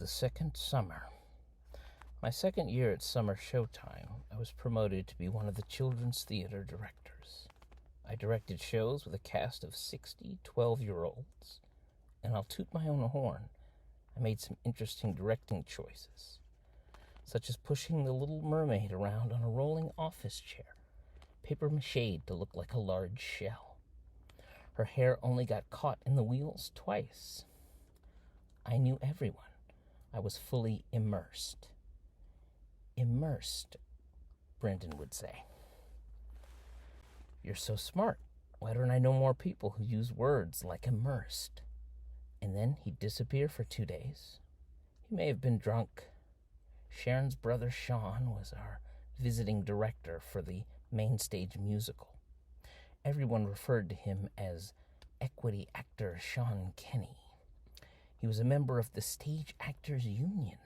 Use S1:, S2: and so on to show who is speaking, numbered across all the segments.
S1: the second summer. My second year at summer showtime, I was promoted to be one of the children's theater directors. I directed shows with a cast of 60 12-year-olds, and I'll toot my own horn, I made some interesting directing choices, such as pushing the Little Mermaid around on a rolling office chair, papier-mâchéd to look like a large shell. Her hair only got caught in the wheels twice. I knew everyone. I was fully immersed. Immersed, Brendan would say. You're so smart. Why don't I know more people who use words like immersed? And then he'd disappear for 2 days. He may have been drunk. Sharon's brother Sean was our visiting director for the main stage musical. Everyone referred to him as equity actor Sean Kenny. He was a member of the Stage Actors Union.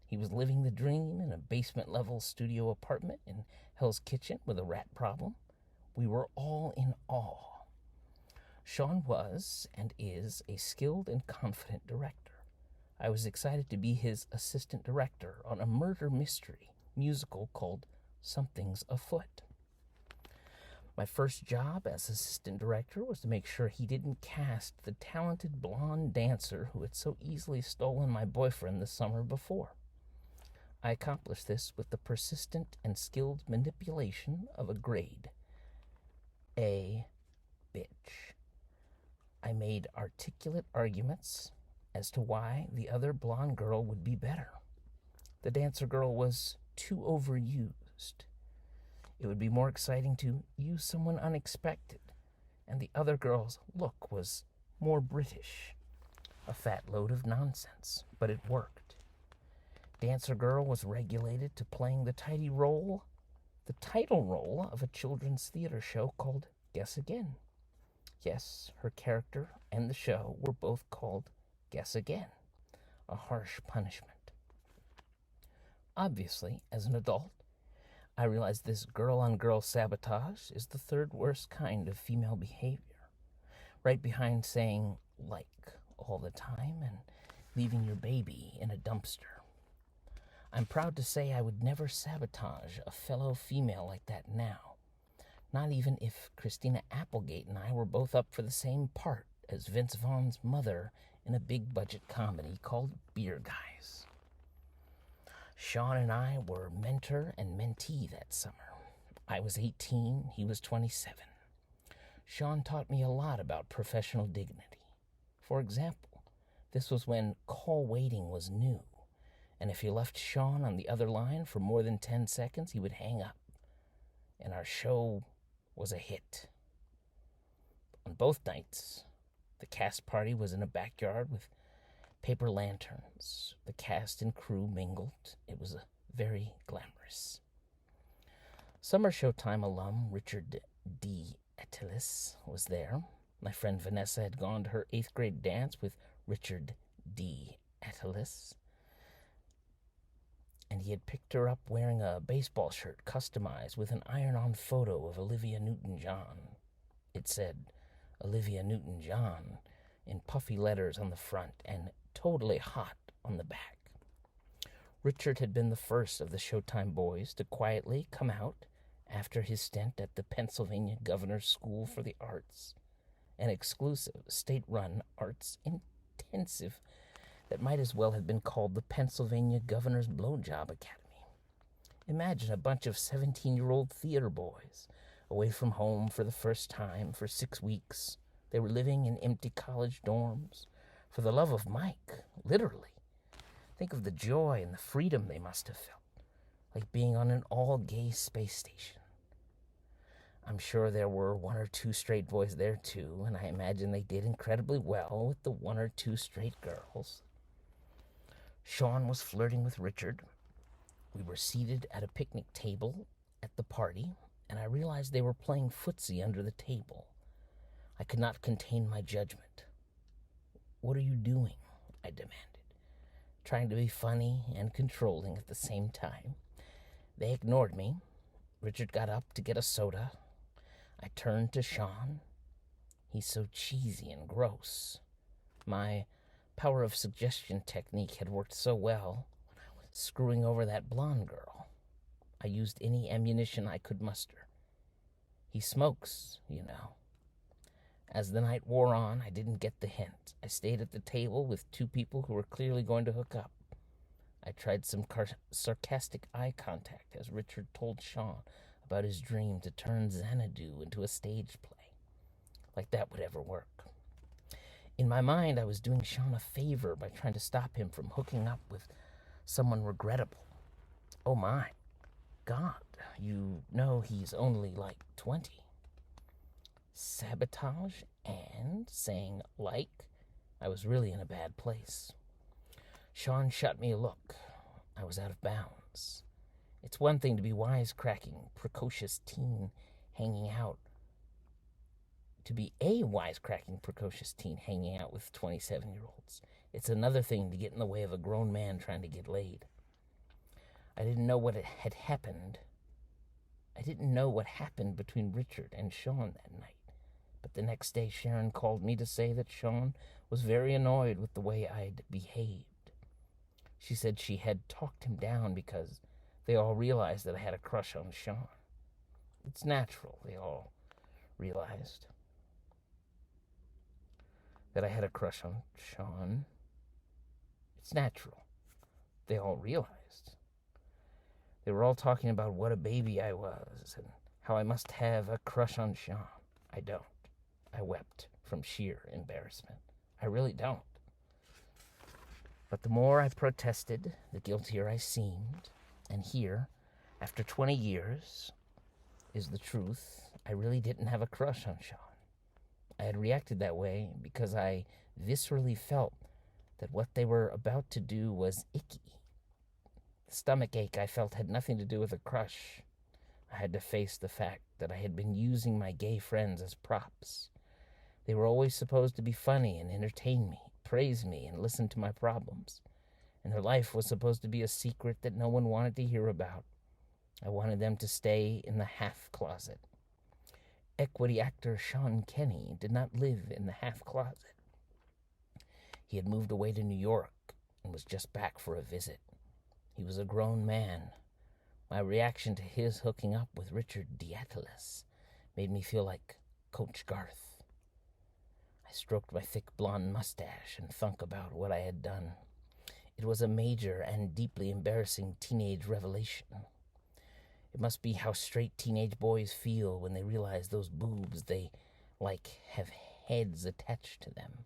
S1: He was living the dream in a basement-level studio apartment in Hell's Kitchen with a rat problem. We were all in awe. Sean was and is a skilled and confident director. I was excited to be his assistant director on a murder mystery musical called Something's Afoot. My first job as assistant director was to make sure he didn't cast the talented blonde dancer who had so easily stolen my boyfriend the summer before. I accomplished this with the persistent and skilled manipulation of a grade. A bitch. I made articulate arguments as to why the other blonde girl would be better. The dancer girl was too overused. It would be more exciting to use someone unexpected, and the other girl's look was more British. A fat load of nonsense, but it worked. Dancer girl was regulated to playing the title role of a children's theater show called Guess Again. Yes, her character and the show were both called Guess Again, a harsh punishment. Obviously, as an adult, I realized this girl-on-girl sabotage is the third worst kind of female behavior, right behind saying like all the time and leaving your baby in a dumpster. I'm proud to say I would never sabotage a fellow female like that now, not even if Christina Applegate and I were both up for the same part as Vince Vaughn's mother in a big-budget comedy called Beer Guys. Sean and I were mentor and mentee that summer. I was 18, he was 27. Sean taught me a lot about professional dignity. For example, this was when call waiting was new, and if you left Sean on the other line for more than 10 seconds, he would hang up, and our show was a hit. On both nights, the cast party was in a backyard with paper lanterns. The cast and crew mingled. It was very glamorous. Summer Showtime alum Richard D. Ettilis was there. My friend Vanessa had gone to her 8th grade dance with Richard D. Ettilis, and he had picked her up wearing a baseball shirt customized with an iron-on photo of Olivia Newton-John. It said Olivia Newton-John in puffy letters on the front and totally hot on the back. Richard had been the first of the Showtime boys to quietly come out after his stint at the Pennsylvania Governor's School for the Arts, an exclusive state-run arts intensive that might as well have been called the Pennsylvania Governor's Blowjob Academy. Imagine a bunch of 17-year-old theater boys away from home for the first time for 6 weeks. They were living in empty college dorms. For the love of Mike, literally. Think of the joy and the freedom they must have felt, like being on an all-gay space station. I'm sure there were 1 or 2 straight boys there too, and I imagine they did incredibly well with the 1 or 2 straight girls. Sean was flirting with Richard. We were seated at a picnic table at the party, and I realized they were playing footsie under the table. I could not contain my judgment. "What are you doing?" I demanded, trying to be funny and controlling at the same time. They ignored me. Richard got up to get a soda. I turned to Sean. He's so cheesy and gross. My power of suggestion technique had worked so well when I was screwing over that blonde girl. I used any ammunition I could muster. He smokes, you know. As the night wore on, I didn't get the hint. I stayed at the table with two people who were clearly going to hook up. I tried some sarcastic eye contact as Richard told Sean about his dream to turn Xanadu into a stage play. Like that would ever work. In my mind, I was doing Sean a favor by trying to stop him from hooking up with someone regrettable. Oh my God, you know he's only like 20. Sabotage and saying like I was really in a bad place. Sean shot me a look. I was out of bounds. It's one thing to be wisecracking, precocious teen hanging out. To be a wisecracking, precocious teen hanging out with 27-year-olds. It's another thing to get in the way of a grown man trying to get laid. I didn't know what had happened. I didn't know what happened between Richard and Sean that night. But the next day, Sharon called me to say that Sean was very annoyed with the way I'd behaved. She said she had talked him down because they all realized that I had a crush on Sean. It's natural, they all realized that I had a crush on Sean. It's natural. They all realized. They were all talking about what a baby I was and how I must have a crush on Sean. I don't. I wept from sheer embarrassment. I really don't. But the more I protested, the guiltier I seemed. And here, after 20 years, is the truth. I really didn't have a crush on Sean. I had reacted that way because I viscerally felt that what they were about to do was icky. The stomach ache I felt had nothing to do with a crush. I had to face the fact that I had been using my gay friends as props. They were always supposed to be funny and entertain me, praise me, and listen to my problems. And their life was supposed to be a secret that no one wanted to hear about. I wanted them to stay in the half closet. Equity actor Sean Kenny did not live in the half closet. He had moved away to New York and was just back for a visit. He was a grown man. My reaction to his hooking up with Richard Diatelis made me feel like Coach Garth. I stroked my thick blonde mustache and thunk about what I had done. It was a major and deeply embarrassing teenage revelation. It must be how straight teenage boys feel when they realize those boobs they like have heads attached to them.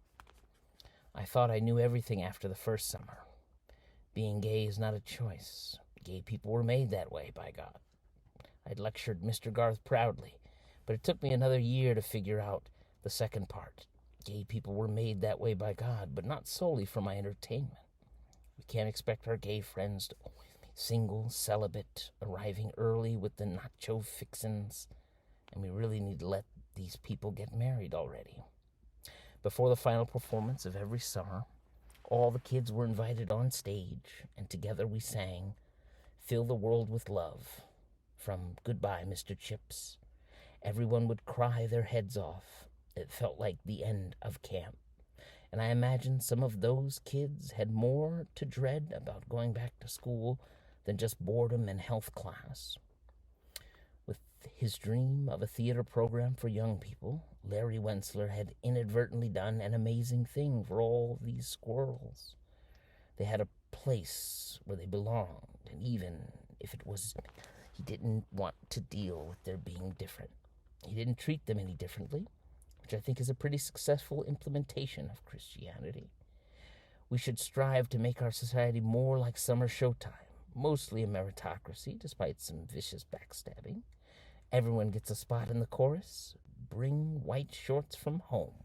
S1: I thought I knew everything after the first summer. Being gay is not a choice. Gay people were made that way, by God. I'd lectured Mr. Garth proudly, but it took me another year to figure out the second part. Gay people were made that way by God, but not solely for my entertainment. We can't expect our gay friends to always be single, celibate, arriving early with the nacho fixins, and we really need to let these people get married already. Before the final performance of every summer, all the kids were invited on stage, and together we sang Fill the World with Love from Goodbye, Mr. Chips. Everyone would cry their heads off. It felt like the end of camp. And I imagine some of those kids had more to dread about going back to school than just boredom and health class. With his dream of a theater program for young people, Larry Wentzler had inadvertently done an amazing thing for all these squirrels. They had a place where they belonged, and even if it was, he didn't want to deal with their being different. He didn't treat them any differently, which I think is a pretty successful implementation of Christianity. We should strive to make our society more like summer showtime, mostly a meritocracy, despite some vicious backstabbing. Everyone gets a spot in the chorus. Bring white shorts from home.